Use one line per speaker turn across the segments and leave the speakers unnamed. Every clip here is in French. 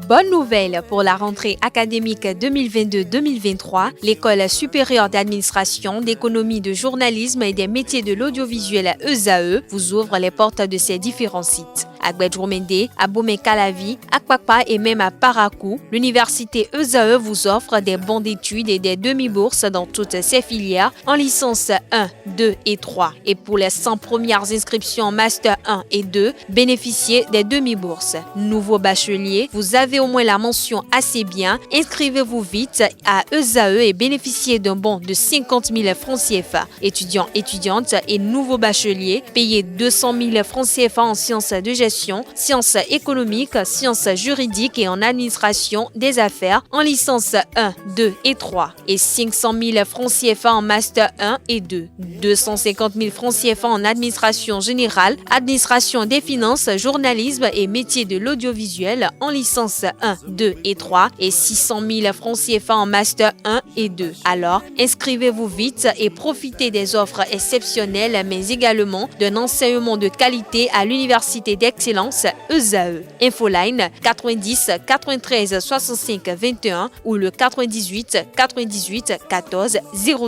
Bonne nouvelle pour la rentrée académique 2022-2023, l'École supérieure d'administration, d'économie, de journalisme et des métiers de l'audiovisuel ESAE vous ouvre les portes de ses différents sites. À Gbedjomende, à Bomé-Calavi, à Kpakpa et même à Parakou, l'université ESAE vous offre des bons d'études et des demi-bourses dans toutes ses filières en licence 1, 2 et 3. Et pour les 100 premières inscriptions en master 1 et 2, bénéficiez des demi-bourses. Nouveau bachelier, vous avez au moins la mention assez bien. Inscrivez-vous vite à ESAE et bénéficiez d'un bon de 50 000 francs CFA. Étudiants, étudiantes et nouveaux bacheliers, payez 200 000 francs CFA en sciences de gestion, sciences économiques, sciences juridiques et en administration des affaires en licence 1, 2 et 3 et 500 000 francs CFA en master 1 et 2, 250 000 francs CFA en administration générale, administration des finances, journalisme et métiers de l'audiovisuel en licence 1, 2 et 3 et 600 000 francs CFA en master 1 et 2. Alors, inscrivez-vous vite et profitez des offres exceptionnelles mais également d'un enseignement de qualité à l'université d'excellence ESAE. Infoline 90 93 65 21 ou le 98 98 14 00.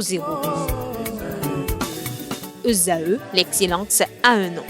ESAE, l'excellence à un nom.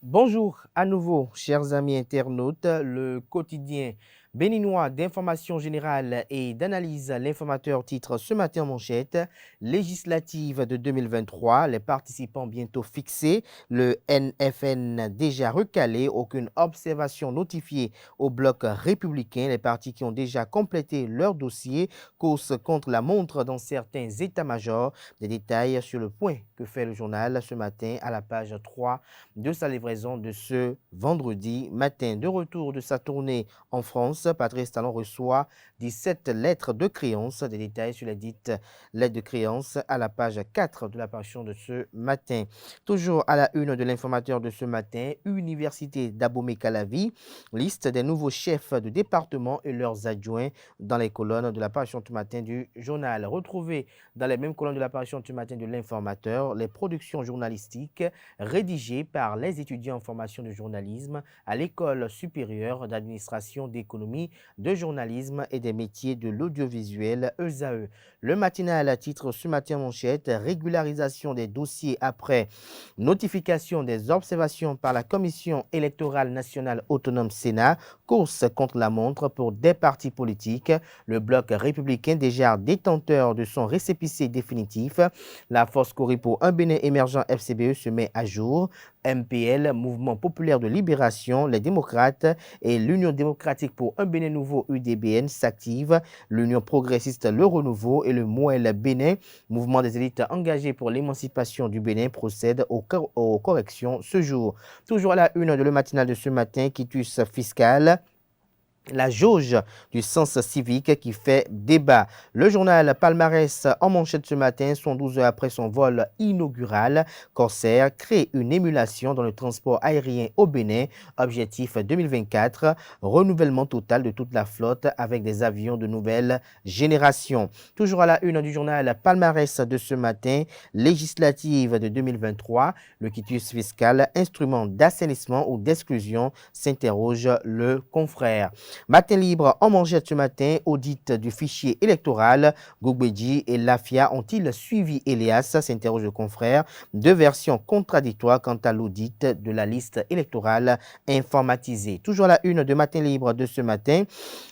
Bonjour à nouveau, chers amis internautes. Le quotidien béninois d'information générale et d'analyse, l'informateur titre ce matin en manchette: législative de 2023, les participants bientôt fixés, le NFN déjà recalé, aucune observation notifiée au bloc républicain, les partis qui ont déjà complété leur dossier, course contre la montre dans certains états-majors. Des détails sur le point que fait le journal ce matin à la page 3 de sa livraison de ce vendredi matin. De retour de sa tournée en France, Patrice Talon reçoit 17 lettres de créance. Des détails sur les dites lettres de créance à la page 4 de la parution de ce matin. Toujours à la une de l'informateur de ce matin, Université d'Abomey-Calavi, liste des nouveaux chefs de département et leurs adjoints dans les colonnes de la parution du matin du journal. Retrouvez dans les mêmes colonnes de la parution du matin de l'informateur les productions journalistiques rédigées par les étudiants en formation de journalisme à l'École supérieure d'administration, d'économie, de journalisme et des métiers de l'audiovisuel ESAE. Le matinal titre ce matin en manchette: régularisation des dossiers après notification des observations par la Commission électorale nationale autonome Sénat, course contre la montre pour des partis politiques. Le bloc républicain déjà détenteur de son récépissé définitif. La force Cori pour un Bénin émergent FCBE se met à jour. MPL, Mouvement populaire de libération, les démocrates et l'Union démocratique pour un Bénin nouveau UDBN s'activent. L'Union progressiste Le Renouveau et le MOEL Bénin, mouvement des élites engagées pour l'émancipation du Bénin, procèdent aux corrections ce jour. Toujours à la une de le matinal de ce matin, quitus fiscal. La jauge du sens civique qui fait débat. Le journal Palmarès en manchette ce matin, 112 heures après son vol inaugural, Corsair crée une émulation dans le transport aérien au Bénin. Objectif 2024, renouvellement total de toute la flotte avec des avions de nouvelle génération. Toujours à la une du journal Palmarès de ce matin, législative de 2023, le quitus fiscal, instrument d'assainissement ou d'exclusion, s'interroge le confrère. Matin libre en manchette ce matin, audit du fichier électoral. Gogbedji et Lafia ont-ils suivi Elias, s'interroge le confrère. Deux versions contradictoires quant à l'audit de la liste électorale informatisée. Toujours à la une de Matin libre de ce matin,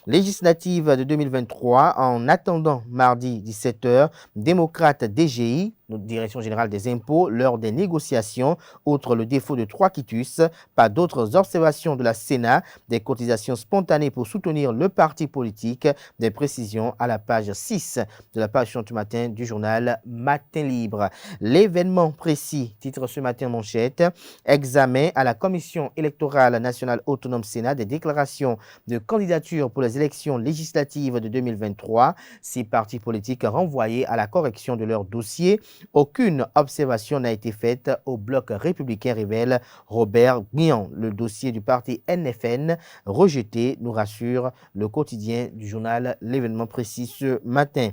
législative de 2023, en attendant mardi 17h, démocrate DGI, notre direction générale des impôts, lors des négociations, outre le défaut de 3 quitus, pas d'autres observations de la Sénat, des cotisations spontanées pour soutenir le parti politique, des précisions à la page 6 de la parution du matin du journal Matin Libre. L'événement précis, titre ce matin manchette, examen à la Commission électorale nationale autonome Sénat des déclarations de candidature pour les élections législatives de 2023. 6 partis politiques renvoyés à la correction de leur dossier. Aucune observation n'a été faite au bloc républicain, révèle Robert Guian. Le dossier du parti NFN rejeté, nous rassure le quotidien du journal L'événement précis ce matin.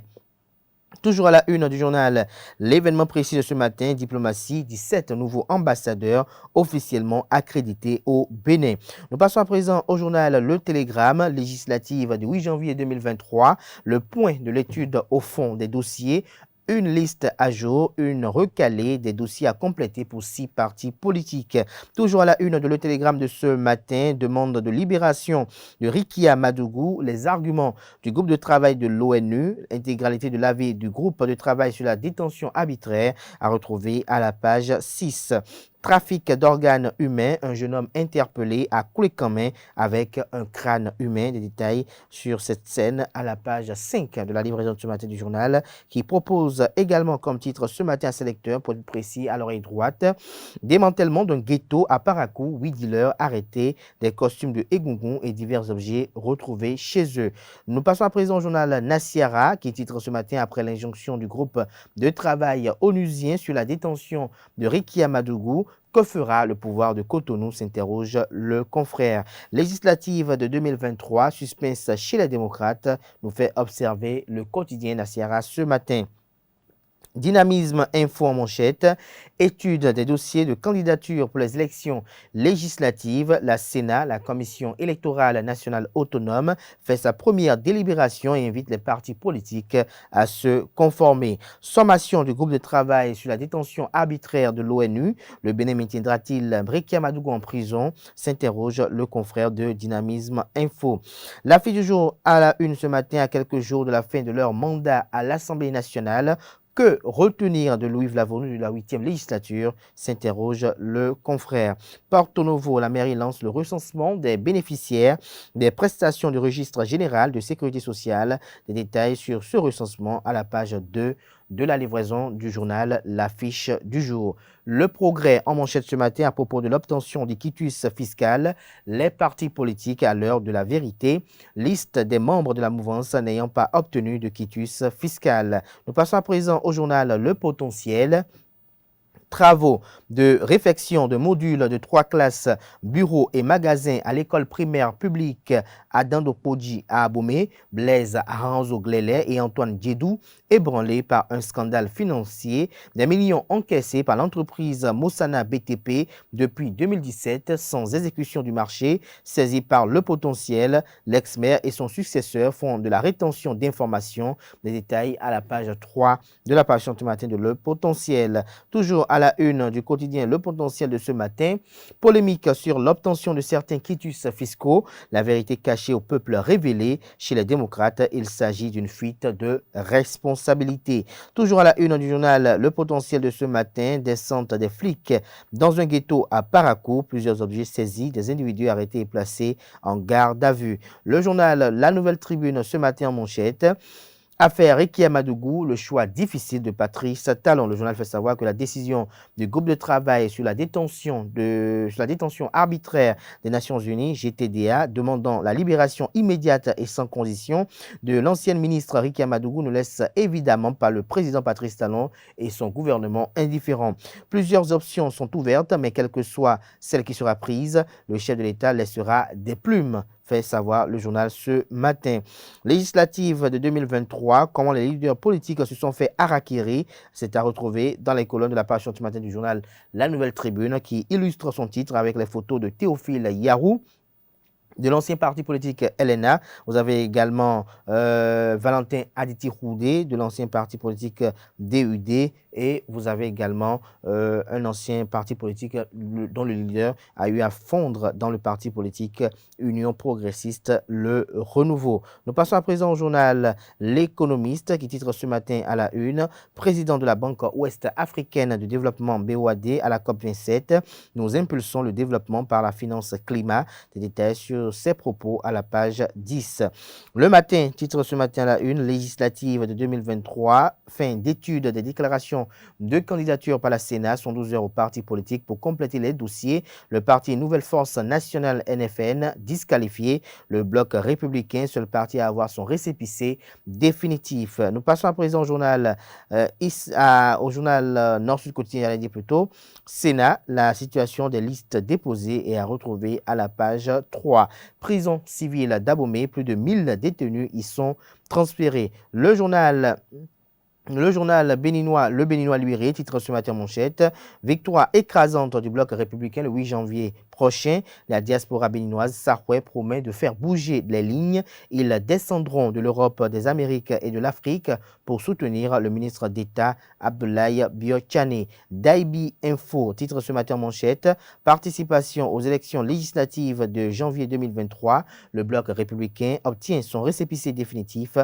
Toujours à la une du journal, l'événement précis de ce matin, diplomatie, 17 nouveaux ambassadeurs officiellement accrédités au Bénin. Nous passons à présent au journal Le Télégramme, législative du 8 janvier 2023, le point de l'étude au fond des dossiers. Une liste à jour, une recalée des dossiers à compléter pour 6 partis politiques. Toujours à la une de Le Télégramme de ce matin, demande de libération de Rikia Madougou, les arguments du groupe de travail de l'ONU, intégralité de l'avis du groupe de travail sur la détention arbitraire à retrouver à la page 6. Trafic d'organes humains, un jeune homme interpellé à Koulékamé avec un crâne humain. Des détails sur cette scène à la page 5 de la livraison de ce matin du journal qui propose également comme titre ce matin à ses lecteurs, pour être précis à l'oreille droite, démantèlement d'un ghetto à Parakou, 8 dealers arrêtés, des costumes de Egungun et divers objets retrouvés chez eux. Nous passons à présent au journal Nassiara qui titre ce matin après l'injonction du groupe de travail onusien sur la détention de Rikia Madougou. Que fera le pouvoir de Cotonou, s'interroge le confrère. Législative de 2023, suspense chez les démocrates, nous fait observer le quotidien Nassiara ce matin. Dynamisme info en manchette, étude des dossiers de candidature pour les élections législatives. La Sénat, la Commission électorale nationale autonome, fait sa première délibération et invite les partis politiques à se conformer. Sommation du groupe de travail sur la détention arbitraire de l'ONU. Le Bénin maintiendra-t-il Rikia Madougou en prison? S'interroge le confrère de Dynamisme info. L'affiche du jour à la une ce matin, à quelques jours de la fin de leur mandat à l'Assemblée nationale. Que retenir de Louis Vlavonu de la 8e législature, s'interroge le confrère. Porto Novo, la mairie lance le recensement des bénéficiaires des prestations du registre général de sécurité sociale. Des détails sur ce recensement à la page 2 de la livraison du journal L'affiche du jour. Le progrès en manchette ce matin à propos de l'obtention du quitus fiscal. Les partis politiques à l'heure de la vérité. Liste des membres de la mouvance n'ayant pas obtenu de quitus fiscal. Nous passons à présent au journal Le Potentiel. Travaux de réfection de modules de 3 classes, bureaux et magasins à l'école primaire publique à Dandopodji à Abomey, Blaise Aranzo-Glélé et Antoine Djedou, ébranlés par un scandale financier, des millions encaissés par l'entreprise Mossana BTP depuis 2017 sans exécution du marché, saisi par Le Potentiel. L'ex-maire et son successeur font de la rétention d'informations. Des détails à la page 3 de la page ce matin de Le Potentiel. Toujours à la une du quotidien Le Potentiel de ce matin, polémique sur l'obtention de certains quitus fiscaux. La vérité cachée au peuple révélée chez les démocrates. Il s'agit d'une fuite de responsabilité. Toujours à la une du journal Le Potentiel de ce matin, descente des flics dans un ghetto à Parakou. Plusieurs objets saisis, des individus arrêtés et placés en garde à vue. Le journal La Nouvelle Tribune ce matin en manchette. Affaire Rikia Madougou, le choix difficile de Patrice Talon. Le journal fait savoir que la décision du groupe de travail sur la détention arbitraire des Nations Unies, GTDA, demandant la libération immédiate et sans condition de l'ancienne ministre Rikia Madougou ne laisse évidemment pas le président Patrice Talon et son gouvernement indifférents. Plusieurs options sont ouvertes, mais quelle que soit celle qui sera prise, le chef de l'État laissera des plumes, fait savoir le journal ce matin. Législative de 2023, comment les leaders politiques se sont fait harakiri, c'est à retrouver dans les colonnes de la page ce matin du journal La Nouvelle Tribune qui illustre son titre avec les photos de Théophile Yarou, de l'ancien parti politique LNA. Vous avez également Valentin Aditi Roudé de l'ancien parti politique DUD et vous avez également un ancien parti politique dont le leader a eu à fondre dans le parti politique Union progressiste Le Renouveau. Nous passons à présent au journal L'Économiste qui titre ce matin à la une, président de la Banque ouest-africaine de développement BOAD à la COP27, nous impulsons le développement par la finance climat. Des détails sur ses propos à la page 10. Le matin, titre ce matin à la une, législative de 2023, fin d'étude des déclarations de candidature par la Sénat, sont 12 heures au parti politique pour compléter les dossiers. Le parti Nouvelle Force Nationale NFN disqualifié. Le bloc républicain, seul parti à avoir son récépissé définitif. Nous passons à présent au journal Nord-Sud quotidien, j'allais dire plutôt. Sénat, la situation des listes déposées est à retrouver à la page 3. Prison civile d'Abomey, plus de 1000 détenus y sont transférés. Le journal Le journal béninois, le Béninois Luiré, titre ce matin manchette, victoire écrasante du bloc républicain le 8 janvier prochain. La diaspora béninoise Sarway promet de faire bouger les lignes. Ils descendront de l'Europe, des Amériques et de l'Afrique pour soutenir le ministre d'État Abdoulaye Biotchane. Daibi Info, titre ce matin manchette, participation aux élections législatives de janvier 2023. Le bloc républicain obtient son récépissé définitif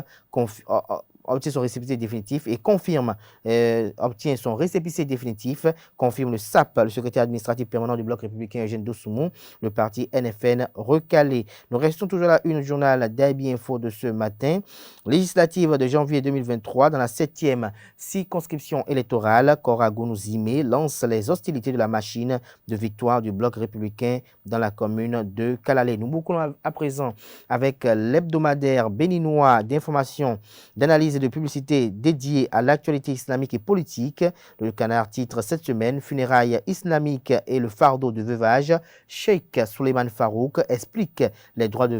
et obtient son récépissé définitif, confirme le SAP, le secrétaire administratif permanent du bloc républicain Eugène Dossoumoun, le parti NFN recalé. Nous restons toujours à une journal d'Aibi Info de ce matin. Législative de janvier 2023, dans la 7e circonscription électorale, Cora Gounouzimé lance les hostilités de la machine de victoire du bloc républicain dans la commune de Kalalé. Nous bouclons à présent avec l'hebdomadaire béninois d'information, d'analyse et de publicité dédiée à l'actualité islamique et politique. Le Canard titre cette semaine funérailles islamiques et le fardeau de veuvage. Cheikh Souleymane Farouk explique les droits des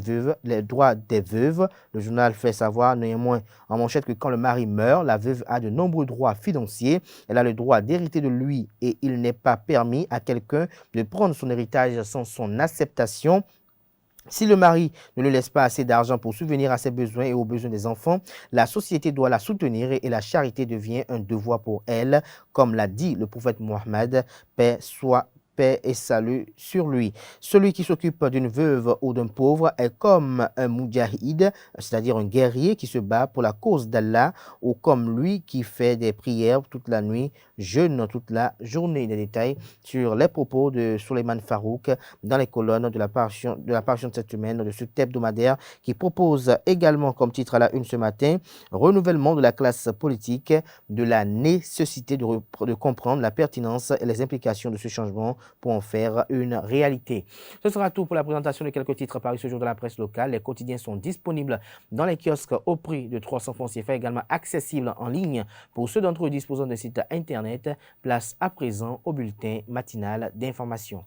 veuves. Le journal fait savoir néanmoins en manchette que quand le mari meurt, la veuve a de nombreux droits financiers. Elle a le droit d'hériter de lui et il n'est pas permis à quelqu'un de prendre son héritage sans son acceptation. Si le mari ne lui laisse pas assez d'argent pour subvenir à ses besoins et aux besoins des enfants, la société doit la soutenir et la charité devient un devoir pour elle, comme l'a dit le prophète Mohammed, paix et salut sur lui. Celui qui s'occupe d'une veuve ou d'un pauvre est comme un moudjahid, c'est-à-dire un guerrier qui se bat pour la cause d'Allah, ou comme lui qui fait des prières toute la nuit, jeûne toute la journée. Des détails sur les propos de Souleymane Farouk dans les colonnes de la parution de cette semaine de ce hebdomadaire qui propose également comme titre à la une ce matin, renouvellement de la classe politique, de la nécessité de comprendre la pertinence et les implications de ce changement pour en faire une réalité. Ce sera tout pour la présentation de quelques titres parus ce jour dans la presse locale. Les quotidiens sont disponibles dans les kiosques au prix de 300 francs CFA, également accessibles en ligne pour ceux d'entre eux disposant d'un site internet. Place à présent au bulletin matinal d'information.